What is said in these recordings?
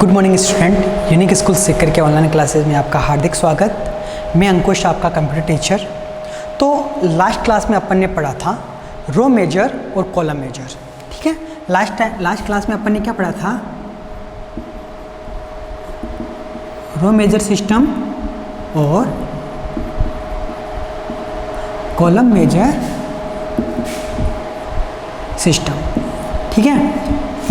Good morning student, unique school Sikar के online classes में आपका हार्दिक स्वागत। मैं अंकुश, आपका कंप्यूटर टीचर। तो लास्ट क्लास में अपन ने पढ़ा था रो मेजर और कॉलम मेजर। ठीक है, लास्ट क्लास में अपन ने क्या पढ़ा था? रो मेजर सिस्टम और कॉलम मेजर सिस्टम। ठीक है,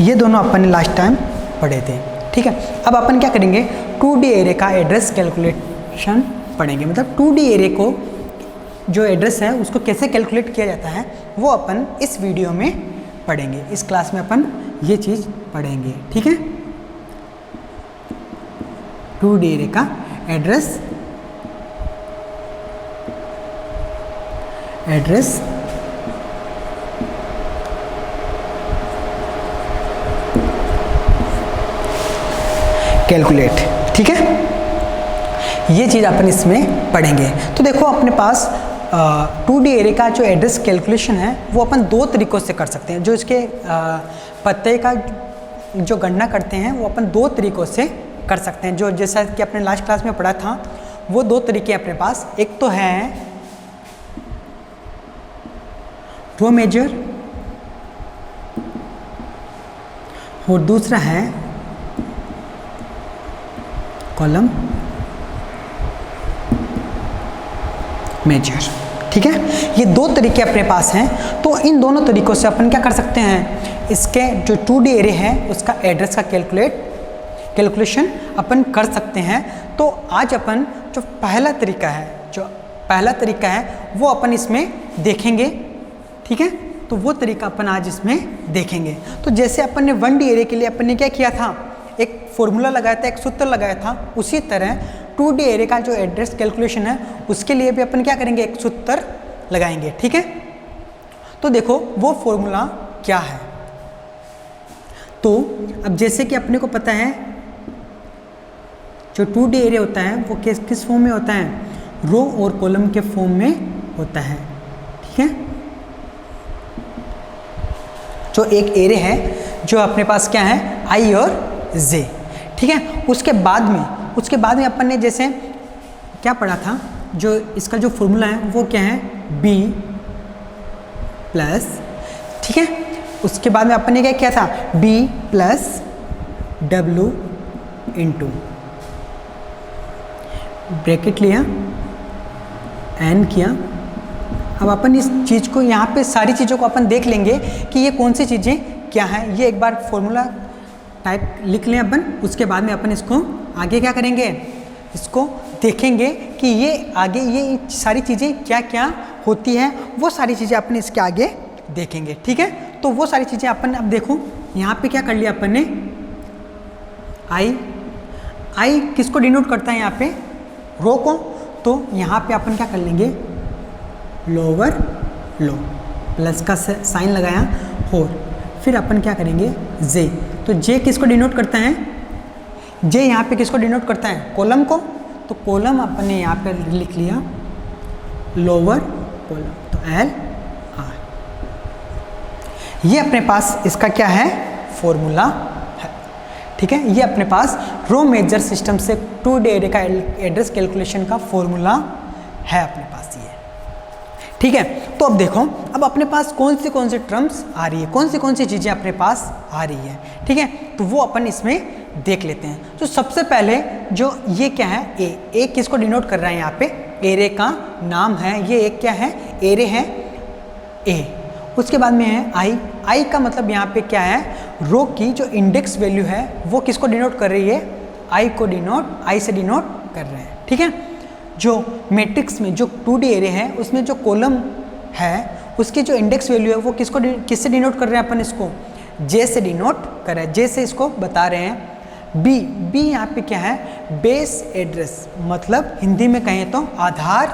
ये दोनों अपन ने लास्ट टाइम पढ़े थे। ठीक है, अब अपन क्या करेंगे? 2D एरे का एड्रेस कैलकुलेशन पढ़ेंगे। मतलब 2D एरे को जो एड्रेस है उसको कैसे कैलकुलेट किया जाता है वो अपन इस वीडियो में पढ़ेंगे। इस क्लास में अपन ये चीज़ पढ़ेंगे। ठीक है, 2D एरे का एड्रेस कैलकुलेट। ठीक है, ये चीज़ अपन इसमें पढ़ेंगे। तो देखो अपने पास 2D एरे का जो एड्रेस कैलकुलेशन है वो अपन दो तरीक़ों से कर सकते हैं। जो इसके पते का जो गणना करते हैं वो अपन दो तरीक़ों से कर सकते हैं। जो जैसा कि अपने लास्ट क्लास में पढ़ा था वो दो तरीके अपने पास। एक तो है रो मेजर और दूसरा है कॉलम मेजर। ठीक है, ये दो तरीके अपने पास हैं। तो इन दोनों तरीकों से अपन क्या कर सकते हैं? इसके जो 2D एरे है उसका एड्रेस का कैलकुलेशन अपन कर सकते हैं। तो आज अपन जो पहला तरीका है वो अपन इसमें देखेंगे। ठीक है, तो वो तरीका अपन आज इसमें देखेंगे। तो जैसे अपन ने 1D एरे के लिए अपन ने क्या किया था? एक फॉर्मूला लगाया था, एक सूत्र लगाया था। उसी तरह 2D एरे का जो एड्रेस कैलकुलेशन है उसके लिए भी अपन क्या करेंगे? एक सूत्र लगाएंगे। ठीक है, तो देखो वो फॉर्मूला क्या है। तो अब जैसे कि अपने को पता है जो 2D एरे होता है वो किस फॉर्म में होता है? रो और कॉलम के फॉर्म में होता है। ठीक है, जो एक एरे है जो अपने पास क्या है? आई और जे। ठीक है, उसके बाद में अपन ने जैसे क्या पढ़ा था? जो इसका जो फॉर्मूला है वो क्या है? B plus. ठीक है, उसके बाद में अपन ने क्या किया था? बी प्लस डब्ल्यू इंटू ब्रैकेट लिया, एन किया। अब अपन इस चीज़ को यहाँ पे सारी चीज़ों को अपन देख लेंगे कि ये कौन सी चीज़ें क्या हैं। ये एक बार फॉर्मूला टाइप लिख लें अपन। उसके बाद में अपन इसको आगे क्या करेंगे? इसको देखेंगे कि ये आगे ये सारी चीज़ें क्या क्या होती हैं। वो सारी चीज़ें अपन इसके आगे देखेंगे। ठीक है, तो वो सारी चीज़ें अपन अब देखो यहाँ पे क्या कर लिया अपन ने? आई किसको डिनोट करता है? यहाँ पे रो को। तो यहाँ पे अपन क्या कर लेंगे? लोअर लो प्लस का साइन लगाया और फिर अपन क्या करेंगे? जे। तो जे किसको डिनोट करता है? जे यहाँ पे किसको डिनोट करता है? कॉलम को। तो कॉलम अपन ने यहाँ पे लिख लिया लोअर कॉलम, तो एल आर। ये अपने पास इसका क्या है? फॉर्मूला है। ठीक है, ये अपने पास रो मेजर सिस्टम से 2D एरे का एड्रेस कैलकुलेशन का फॉर्मूला है अपने पास ये। ठीक है, तो अब देखो अब अपने पास कौन सी टर्म्स आ रही है, कौन सी चीज़ें अपने पास आ रही है। ठीक है, तो वो अपन इसमें देख लेते हैं। तो सबसे पहले जो ये क्या है? ए किसको डिनोट कर रहा है? यहाँ पे एरे का नाम है। ये एक क्या है? एरे है ए। उसके बाद में है आई का मतलब यहाँ पे क्या है? रो की जो इंडेक्स वैल्यू है वो किसको डिनोट कर रही है? आई से डिनोट कर रहे हैं। ठीक है, जो मैट्रिक्स में जो 2D एरे है उसमें जो कॉलम है उसकी जो इंडेक्स वैल्यू है वो किससे डिनोट कर रहे हैं? अपन इसको जे से डिनोट कर रहे हैं। जे से इसको बता रहे हैं। बी यहाँ पे क्या है? बेस एड्रेस, मतलब हिंदी में कहें तो आधार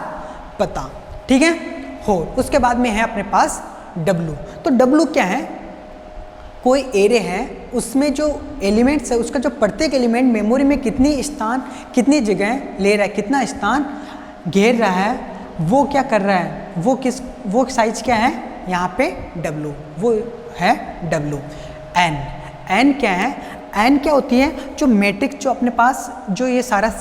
पता। ठीक है, हो उसके बाद में है अपने पास डब्लू। तो डब्लू क्या है? कोई एरे है उसमें जो एलिमेंट्स है उसका जो प्रत्येक एलिमेंट मेमोरी में कितनी जगह ले रहा है, कितना स्थान घेर रहा है, वो क्या कर रहा है? वो साइज क्या है? यहाँ पे डब्लू, वो है डब्लू। एन क्या है? एन क्या होती है, जो मैट्रिक्स जो अपने पास जो ये सारा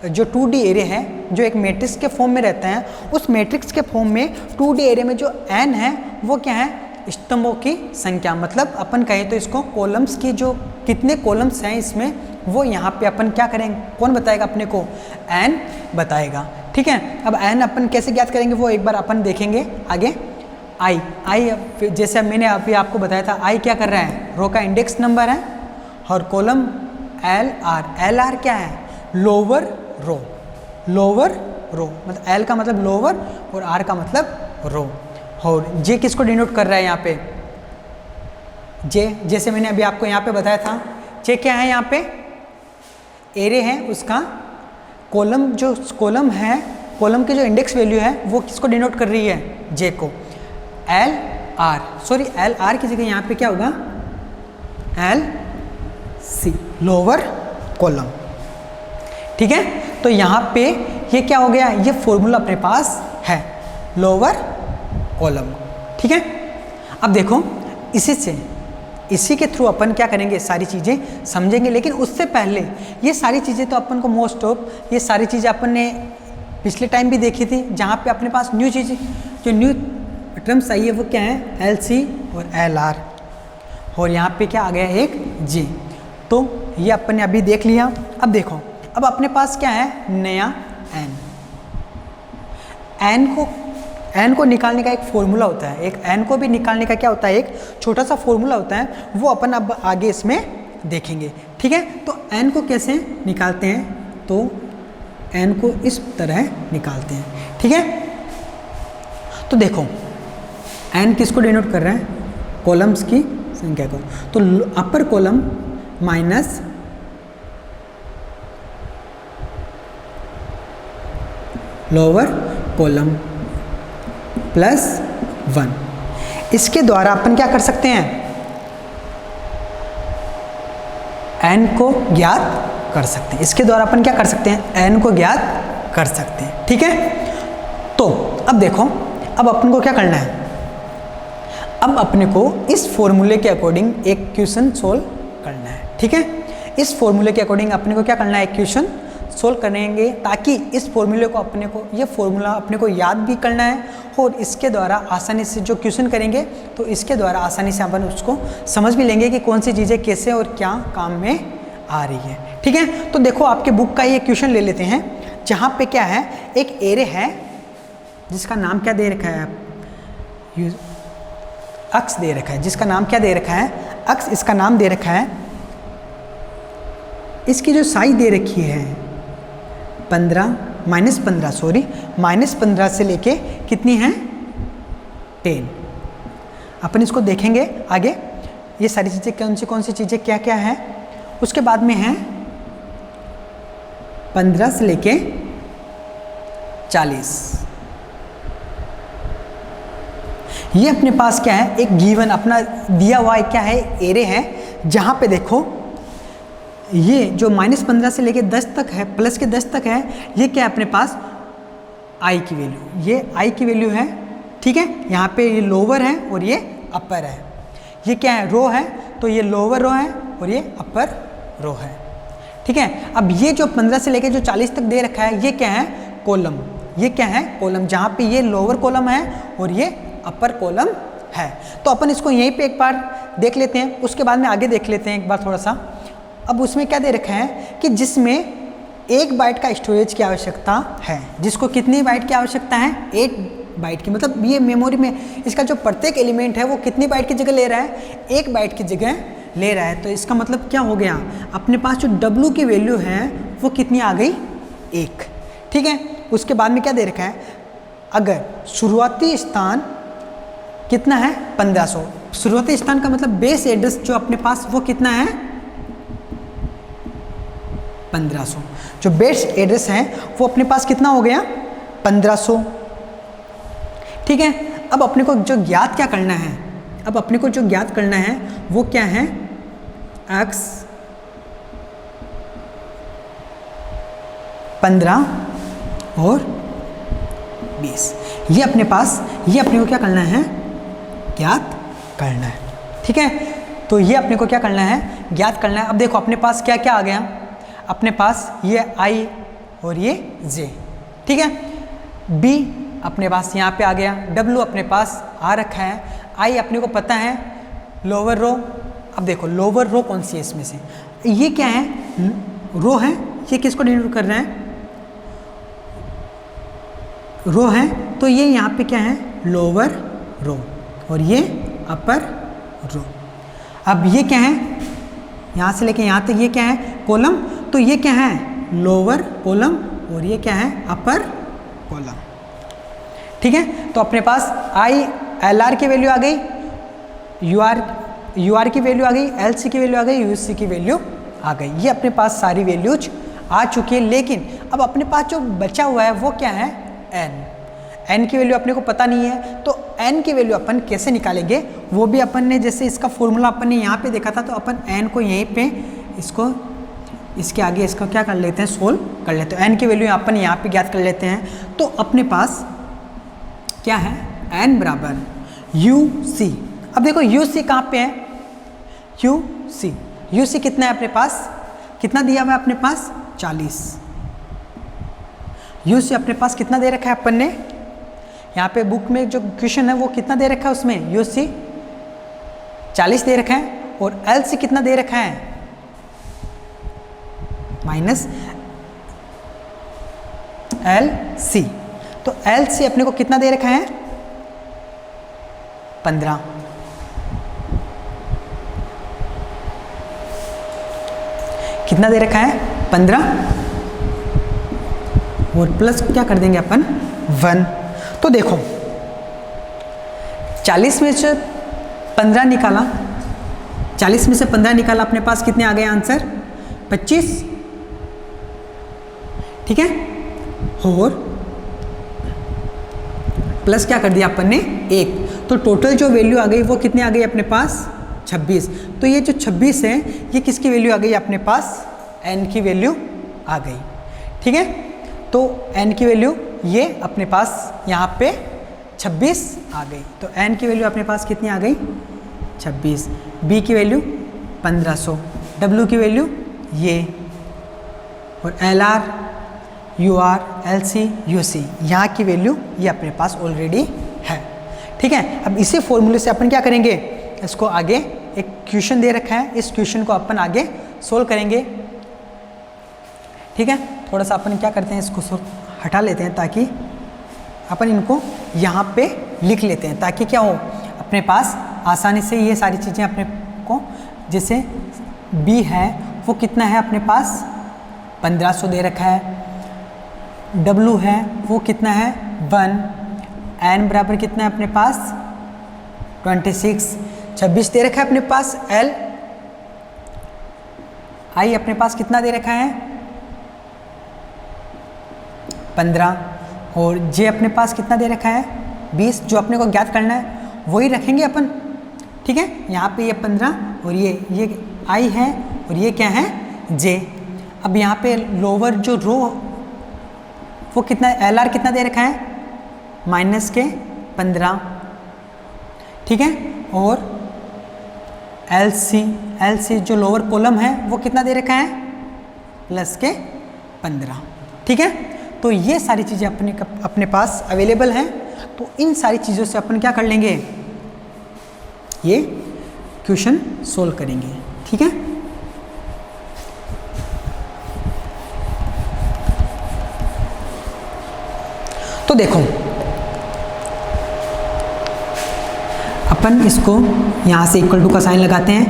जो 2D एरे है जो एक मैट्रिक्स के फॉर्म में रहता है, उस मैट्रिक्स के फॉर्म में 2D एरे में जो एन है वो क्या है, स्तंभों की संख्या। मतलब अपन कहें तो इसको कॉलम्स की जो कितने कॉलम्स हैं इसमें वो यहाँ पे अपन क्या करेंगे, कौन बताएगा अपने को, एन बताएगा। ठीक है, अब एन अपन कैसे ज्ञात करेंगे वो एक बार अपन देखेंगे आगे। आई जैसे मैंने अभी आपको बताया था, आई क्या कर रहा है, रो का इंडेक्स नंबर है, और कॉलम एल आर क्या है, लोअर रो, लोअर रो मतलब एल का मतलब लोअर और आर का मतलब रो। और जे किसको डिनोट कर रहा है यहाँ पे, जे जैसे मैंने अभी आपको यहाँ पे बताया था, जे क्या है यहाँ पे, एरे है उसका कॉलम, जो कॉलम है कॉलम की जो इंडेक्स वैल्यू है वो किसको डिनोट कर रही है, जे को। L R, sorry L R की जगह यहाँ पे क्या होगा, एल सी, लोअर कॉलम। ठीक है, तो यहाँ पे ये क्या हो गया, ये फॉर्मूला अपने पास है, लोअर कॉलम। ठीक है, अब देखो इसी के थ्रू अपन क्या करेंगे, सारी चीज़ें समझेंगे। लेकिन उससे पहले ये सारी चीज़ें तो अपन को मोस्ट ऑफ ये सारी चीज़ें अपन ने पिछले टाइम भी देखी थी, जहाँ पे अपने पास न्यू चीज़ें जो न्यू टर्म्स आई है वो क्या है, एल सी और एल आर, और यहाँ पे क्या आ गया एक जे। तो ये अपन ने अभी देख लिया। अब देखो, अब अपने पास क्या है, नया एन को निकालने का एक फॉर्मूला होता है, एक एन को भी निकालने का क्या होता है, एक छोटा सा फॉर्मूला होता है, वो अपन अब आगे इसमें देखेंगे। ठीक है, तो एन को कैसे निकालते हैं, तो एन को इस तरह निकालते हैं। ठीक है, तो देखो एन किसको डिनोट कर रहा है, कॉलम्स की संख्या को। तो upper column minus lower column plus 1, इसके द्वारा अपन क्या कर सकते हैं, एन को ज्ञात कर सकते हैं। इसके द्वारा अपन क्या कर सकते हैं, एन को ज्ञात कर सकते हैं। ठीक है, तो अब देखो, अब अपन को क्या करना है, अब अपने को इस फॉर्मूले के अकॉर्डिंग एक क्वेश्चन सोल्व करना है। ठीक है, इस फॉर्मूले के अकॉर्डिंग अपने को क्या करना है, एक क्वेश्चन सोल्व करेंगे, ताकि इस फॉर्मूले को अपने को, ये फॉर्मूला अपने को याद भी करना है, और इसके द्वारा आसानी से जो क्वेश्चन करेंगे तो इसके द्वारा आसानी से अपन उसको समझ भी लेंगे कि कौन सी चीज़ें कैसे और क्या काम में आ रही है। ठीक है, तो देखो आपके बुक का ये क्वेश्चन ले लेते हैं, जहाँ पे क्या है, एक एरे है जिसका नाम क्या दे रखा है, अक्स दे रखा है, जिसका नाम क्या दे रखा है, अक्स इसका नाम दे रखा है। इसकी जो साइज दे रखी है -15 से लेके कितनी है, 10। अपन इसको देखेंगे आगे, ये सारी चीज़ें कौन सी चीज़ें क्या क्या है। उसके बाद में है 15 से लेके 40। ये अपने पास क्या है, एक गिवन अपना दिया हुआ क्या है, एरे है, जहाँ पे देखो ये जो -15 से लेके 10 तक है, प्लस के 10 तक है, ये क्या है अपने पास, आई की वैल्यू, ये आई की वैल्यू है। ठीक है, यहाँ पे ये लोअर है और ये अपर है, ये क्या है, रो है, तो ये लोअर रो है और ये अपर रो है। ठीक है, अब ये जो 15 से लेके जो 40 तक दे रखा है, ये क्या है, कॉलम, ये क्या है, कॉलम, जहाँ पे ये लोअर कॉलम है और ये अपर कॉलम है। तो अपन इसको यहीं पे एक बार देख लेते हैं, उसके बाद में आगे देख लेते हैं एक बार थोड़ा सा। अब उसमें क्या दे रखा है कि जिसमें 1 बाइट का स्टोरेज की आवश्यकता है, जिसको कितनी बाइट की आवश्यकता है, 8 बाइट की। मतलब ये मेमोरी में इसका जो प्रत्येक एलिमेंट है वो कितनी बाइट की जगह ले रहा है, 1 बाइट की जगह ले रहा है। तो इसका मतलब क्या हो गया, अपने पास जो W की वैल्यू है वो कितनी आ गई, 1। ठीक है, उसके बाद में क्या दे रखा है, अगर शुरुआती स्थान कितना है, 1500। शुरुआती स्थान का मतलब बेस एड्रेस जो अपने पास वो कितना है, 1500। जो बेस एड्रेस है वो अपने पास कितना हो गया, 1500। ठीक है, अब अपने को जो ज्ञात क्या करना है, अब अपने को जो ज्ञात करना है वो क्या है, x 15 और 20, ये अपने को क्या करना है, ज्ञात करना है। ठीक है, तो ये अपने को क्या करना है, ज्ञात करना है। अब देखो अपने पास क्या क्या आ गया, अपने पास ये i और ये j, ठीक है। b अपने पास यहाँ पे आ गया, w अपने पास आ रखा है, i अपने को पता है लोअर रो। अब देखो लोअर रो कौन सी है इसमें से, ये क्या है, रो है, ये किसको डिनोट कर रहा है, रो है, तो ये यहाँ पे क्या है, लोअर रो, और ये अपर रो। अब ये क्या है, यहाँ से लेके यहाँ तक ये क्या है, कॉलम, तो ये क्या है, लोअर कॉलम, और ये क्या है, अपर कॉलम, ठीक है। तो अपने पास आई एल आर की वैल्यू आ गई, यू आर की वैल्यू आ गई, एल सी की वैल्यू आ गई, यू सी की वैल्यू आ गई। ये अपने पास सारी वैल्यूज आ चुकी है। लेकिन अब अपने पास जो बचा हुआ है वो क्या है, एन। एन की वैल्यू अपने को पता नहीं है, तो एन की वैल्यू अपन कैसे निकालेंगे, वो भी अपन ने जैसे इसका फॉर्मूला अपन ने यहाँ पे देखा था, तो अपन एन को यहीं पे इसको इसके आगे इसको क्या कर लेते हैं, सोल्व कर लेते हैं। एन की वैल्यू अपन यहाँ पे ज्ञात कर लेते हैं। तो अपने पास क्या है, एन बराबर यू सी। अब देखो यू सी कहाँ पे है, यू सी कितना है अपने पास, कितना दिया हुआ है अपने पास, 40। यू सी अपने पास कितना दे रखा है अपन ने, यहाँ पे बुक में जो क्वेश्चन है वो कितना दे रखा है, उसमें यू सी 40 दे रखा है, और एल सी कितना दे रखा है, माइनस एल सी। तो एल सी अपने को कितना दे रखा है, 15। कितना दे रखा है, 15, और प्लस क्या कर देंगे अपन, 1। तो देखो 40 में से 15 निकाला, 40 में से 15 निकाला, अपने पास कितने आ गए आंसर, 25, ठीक है। और प्लस क्या कर दिया अपन ने, 1। तो टोटल जो वैल्यू आ गई वो कितने आ गई अपने पास, 26। तो ये जो 26 है ये किसकी वैल्यू आ गई अपने पास, n की वैल्यू आ गई, ठीक है। तो n की वैल्यू ये अपने पास यहाँ पे 26 आ गई। तो n की वैल्यू अपने पास कितनी आ गई, 26। b की वैल्यू 1500, w की वैल्यू ये, और L R, U R, L C, U C, यहाँ की वैल्यू ये अपने पास ऑलरेडी है, ठीक है। अब इसी फॉर्मूले से अपन क्या करेंगे, इसको आगे एक क्वेश्चन दे रखा है, इस क्वेश्चन को अपन आगे सोल्व करेंगे, ठीक है। थोड़ा सा अपन क्या करते हैं, इसको हटा लेते हैं ताकि अपन इनको यहाँ पे लिख लेते हैं, ताकि क्या हो, अपने पास आसानी से ये सारी चीज़ें अपने को, जैसे b है वो कितना है अपने पास, 1500 दे रखा है, w है वो कितना है, 1, n बराबर कितना है अपने पास, 26, 26 दे रखा है अपने पास, l i अपने पास कितना दे रखा है, 15, और j अपने पास कितना दे रखा है, 20। जो अपने को ज्ञात करना है वही रखेंगे अपन, ठीक है। यहाँ पे ये 15 और ये i है, और ये क्या है, j। अब यहाँ पे लोअर जो रो वो कितना, एल आर कितना दे रखा है, माइनस के 15, ठीक है। और एल सी जो लोअर कॉलम है वो कितना दे रखा है, प्लस के 15, ठीक है। तो ये सारी चीज़ें अपने पास अवेलेबल हैं। तो इन सारी चीज़ों से अपन क्या कर लेंगे, ये क्वेश्चन सोल्व करेंगे, ठीक है। तो देखो अपन इसको यहाँ से इक्वल टू का साइन लगाते हैं,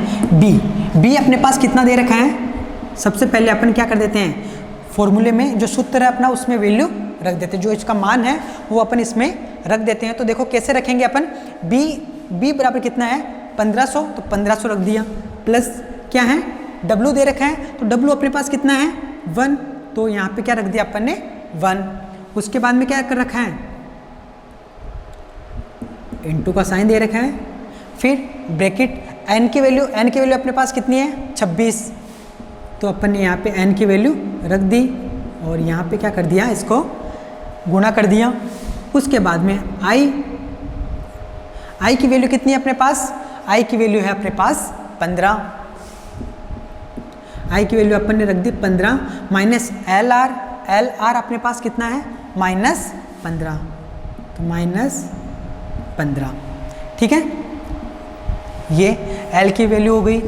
b अपने पास कितना दे रखा है, सबसे पहले अपन क्या कर देते हैं, फॉर्मूले में जो सूत्र है अपना उसमें वैल्यू रख देते हैं, जो इसका मान है वो अपन इसमें रख देते हैं। तो देखो कैसे रखेंगे अपन, b बराबर कितना है, 1500, तो 1500 रख दिया, प्लस क्या है, w दे रखा है, तो w अपने पास कितना है, 1, तो यहाँ पे क्या रख दिया अपन ने, 1। उसके बाद में क्या कर रखा है, इनटू का साइन दे रखा है, फिर ब्रैकेट, n की वैल्यू अपने पास कितनी है, 26, तो अपन ने यहाँ पे n की वैल्यू रख दी, और यहाँ पे क्या कर दिया, इसको गुणा कर दिया। उसके बाद में i की वैल्यू कितनी है अपने पास, i की वैल्यू है अपने पास 15, आई की वैल्यू अपन ने रख दी 15 minus L R, L R अपने पास कितना है -15, तो -15, ठीक है। ये एल की वैल्यू हो गई,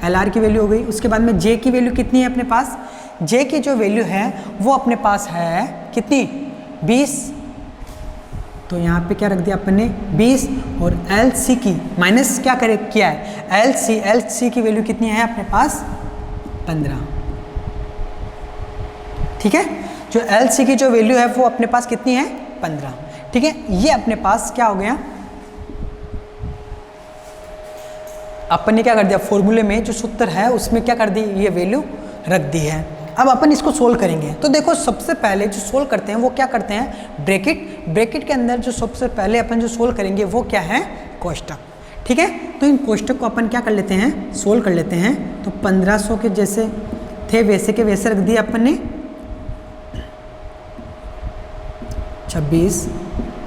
एल आर की वैल्यू हो गई। उसके बाद में जे की वैल्यू कितनी है अपने पास, जे की जो वैल्यू है वो अपने पास है कितनी 20, तो यहाँ पे क्या रख दिया अपन ने 20, और एल सी की माइनस क्या करे किया है, एल सी की वैल्यू कितनी है अपने पास 15, ठीक है। जो एल सी की जो वैल्यू है वो अपने पास कितनी है 15, ठीक है। ये अपने पास क्या हो गया, अपन ने क्या कर दिया फॉर्मूले में जो सूत्र है उसमें क्या कर दी, ये वैल्यू रख दी है। अब अपन इसको सोल्व करेंगे। तो देखो सबसे पहले जो सोल्व करते हैं वो क्या करते हैं, ब्रैकेट के अंदर जो सबसे पहले अपन जो सोल्व करेंगे वो क्या है, कोष्टक, ठीक है। तो इन कोष्टक को अपन क्या कर लेते हैं, सोल्व कर लेते हैं। तो 1500 के जैसे थे वैसे के वैसे रख दिए अपन ने, 26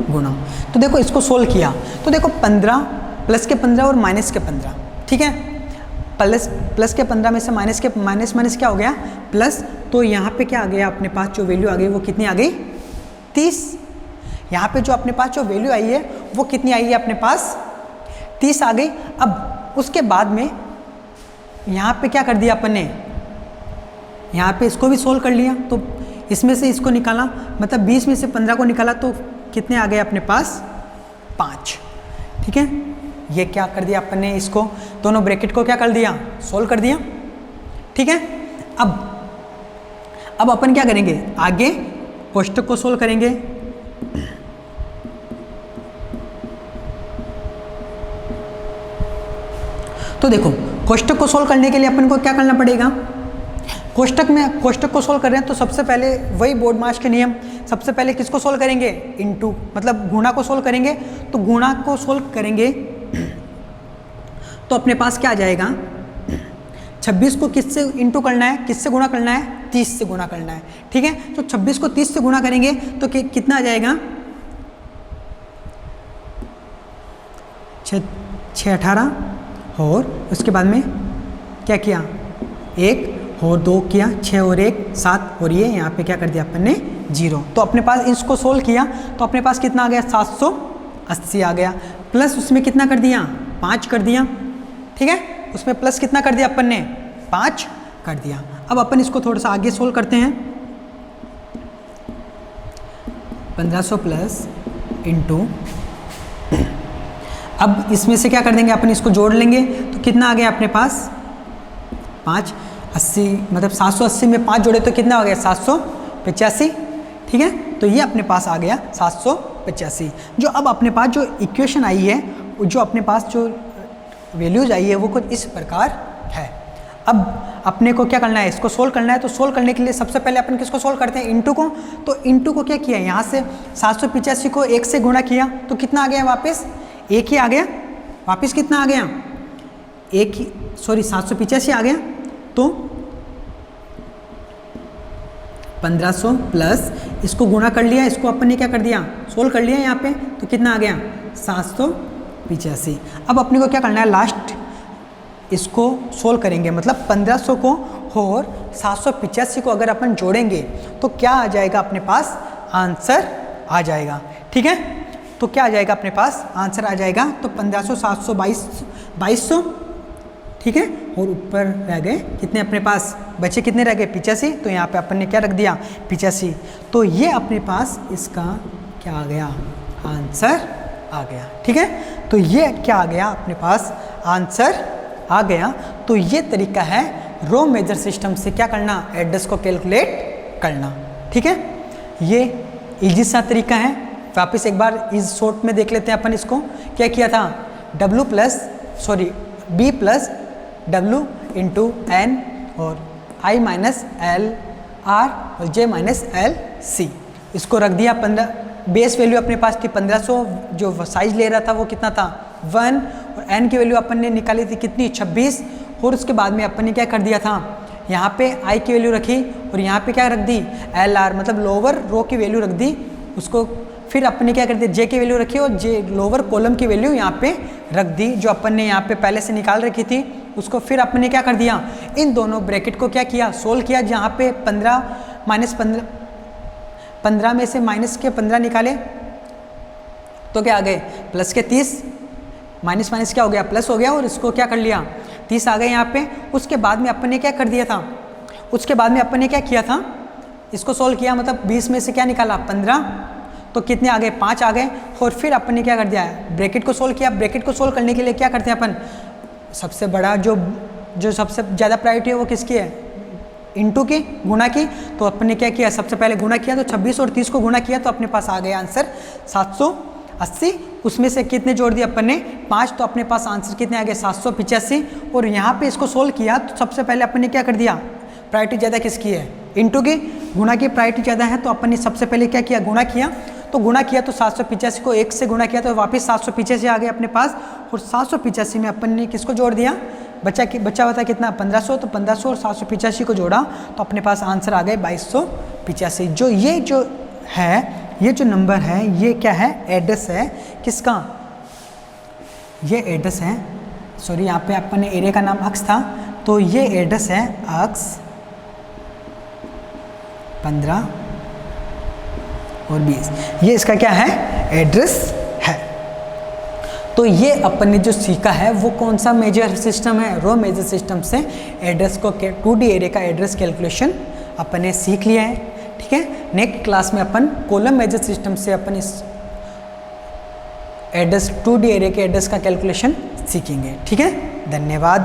गुना, तो देखो इसको सोल्व किया तो देखो 15 प्लस के 15 और माइनस के 15, ठीक है। प्लस के 15 में से माइनस क्या हो गया प्लस, तो यहाँ पे क्या आ गया अपने पास जो वैल्यू आ गई वो कितनी आ गई 30। यहाँ पे जो अपने पास जो वैल्यू आई है वो कितनी आई है अपने पास 30 आ गई। अब उसके बाद में यहाँ पे क्या कर दिया अपन ने, यहाँ पे इसको भी सोल्व कर लिया, तो इसमें से इसको निकाला, मतलब 20 में से 15 को निकाला तो कितने आ गए अपने पास 5, ठीक है। ये क्या कर दिया अपन ने, इसको दोनों ब्रैकेट को क्या कर दिया, सोल्व कर दिया, ठीक है। अब अपन क्या करेंगे, आगे कोष्टक को सोल्व करेंगे। तो देखो कोष्टक को सोल्व करने के लिए अपन को क्या करना पड़ेगा, कोष्टक को सोल्व कर रहे हैं तो सबसे पहले वही बोर्डमास के नियम, सबसे पहले किसको सोल्व करेंगे, इनटू मतलब गुणा को सोल्व करेंगे। तो गुणा को सोल्व करेंगे तो अपने पास क्या आ जाएगा, 26 को किससे इनटू करना है, किससे गुणा करना है, 30 से गुणा करना है, ठीक है। तो 26 को 30 से गुणा करेंगे तो कितना आ जाएगा 6 18, और उसके बाद में क्या किया 1 और 2 किया, 6 और 1 7, और ये यहाँ पे क्या कर दिया अपन ने 0। तो अपने पास इसको सोल्व किया तो अपने पास कितना आ गया 780 आ गया, प्लस उसमें कितना कर दिया 5 कर दिया, ठीक है। उसमें प्लस कितना कर दिया अपन ने 5 कर दिया। अब अपन इसको थोड़ा सा आगे सोल्व करते हैं। 1500 प्लस इंटू, अब इसमें से क्या कर देंगे अपन, इसको जोड़ लेंगे तो कितना आ गया अपने पास 580, मतलब 780 में 5 जोड़े तो कितना आ गया 785, ठीक है। तो ये अपने पास आ गया 785। जो अब अपने पास जो इक्वेशन आई है, जो अपने पास जो वैल्यूज आई है वो कुछ इस प्रकार है। अब अपने को क्या करना है, इसको सोल्व करना है। तो सोल्व करने के लिए सबसे पहले अपन किसको सोल्व करते हैं, इनटू को। तो इनटू को क्या किया, यहाँ से 785 को 1 से गुणा किया तो कितना आ गया वापस 1 ही आ गया, वापस कितना आ गया 1 ही, सॉरी 785 आ गया। तो 1500 प्लस इसको गुणा कर लिया, इसको अपन ने क्या कर दिया सोल्व कर लिया यहाँ पे, तो कितना आ गया 785। अब अपने को क्या करना है, लास्ट इसको सोल्व करेंगे, मतलब 1500 को और 785 को अगर अपन जोड़ेंगे तो क्या आ जाएगा अपने पास, आंसर आ जाएगा, ठीक है। तो क्या आ जाएगा अपने पास, आंसर आ जाएगा। तो 1500 722 2200, ठीक है। और ऊपर रह गए कितने अपने पास, बचे कितने रह गए 85। तो यहाँ पे अपन ने क्या रख दिया 85। तो ये अपने पास इसका क्या आ गया, आंसर आ गया, ठीक है। तो ये क्या आ गया अपने पास, आंसर आ गया। तो ये तरीका है रो मेजर सिस्टम से क्या करना, एड्रेस को कैलकुलेट करना, ठीक है। ये इजी सा तरीका है। वापस एक बार इस शॉर्ट में देख लेते हैं अपन इसको। क्या किया था, b plus w into n और i माइनस एल आर और j माइनस एल सी, इसको रख दिया 15। बेस वैल्यू अपने पास थी 1500, जो साइज ले रहा था वो कितना था 1, और n की वैल्यू अपन ने निकाली थी कितनी 26। और उसके बाद में अपन ने क्या कर दिया था, यहाँ पे i की वैल्यू रखी और यहाँ पे क्या रख दी एल आर, मतलब लोअर रो की वैल्यू रख दी उसको। फिर अपन ने क्या कर दिया, जे की वैल्यू रखी और जे लोअर कॉलम की वैल्यू यहाँ पे रख दी जो अपन ने यहाँ पे पहले से निकाल रखी थी उसको। फिर अपन ने क्या कर दिया, इन दोनों ब्रैकेट को क्या किया, सोल्व किया। जहाँ पे 15 में से माइनस के 15 निकाले तो क्या आ गए प्लस के 30, माइनस माइनस क्या हो गया प्लस हो गया, और इसको क्या कर लिया 30 आ गए यहाँ पे। उसके बाद में अपन ने क्या कर दिया था, उसके बाद में अपन ने क्या किया था, इसको सोल्व किया, मतलब 20 में से क्या निकाला 15, तो कितने आ गए 5 आ गए। और फिर अपन ने क्या कर दिया, ब्रैकेट को सोल्व किया। ब्रैकेट को सोल्व करने के लिए क्या करते हैं अपन, सबसे बड़ा जो सबसे ज़्यादा प्रायोरिटी है वो किसकी है, इंटू की, गुणा की। तो अपन ने क्या किया, सबसे पहले गुणा किया, तो 26 और 30 को गुणा किया तो अपने पास आ गया आंसर 780। उसमें से कितने जोड़ दिए अपन ने 5, तो अपने पास आंसर कितने आ गए 785। और यहाँ पे इसको सोल्व किया तो सबसे पहले अपन ने क्या कर दिया, प्रायोरिटी ज़्यादा किसकी है, इंटू की, गुणा की प्रायोरिटी ज़्यादा है, तो अपन ने सबसे पहले क्या किया, गुणा किया। तो गुणा किया तो 785 को 1 से गुणा किया तो वापस 785 आ गए अपने पास। और 785 में अपन ने किसको जोड़ दिया, बच्चा बता कितना 1500, तो 1500 और 785 को जोड़ा तो अपने पास आंसर आ गए 2285। जो ये जो नंबर है ये क्या है, एड्रेस है किसका, ये एड्रेस है, सॉरी यहाँ पे अपन ने एरिया का नाम अक्स था, तो ये एड्रेस है अक्स 15 और 20, ये इसका क्या है एड्रेस है। तो ये अपन ने जो सीखा है वो कौन सा मेजर सिस्टम है, रो मेजर सिस्टम से एड्रेस को 2D एरे का एड्रेस कैलकुलेशन अपन ने सीख लिया है। ठीक है, नेक्स्ट क्लास में अपन कॉलम मेजर सिस्टम से अपन इस एड्रेस 2D एरे के एड्रेस का कैलकुलेशन सीखेंगे। ठीक है, धन्यवाद।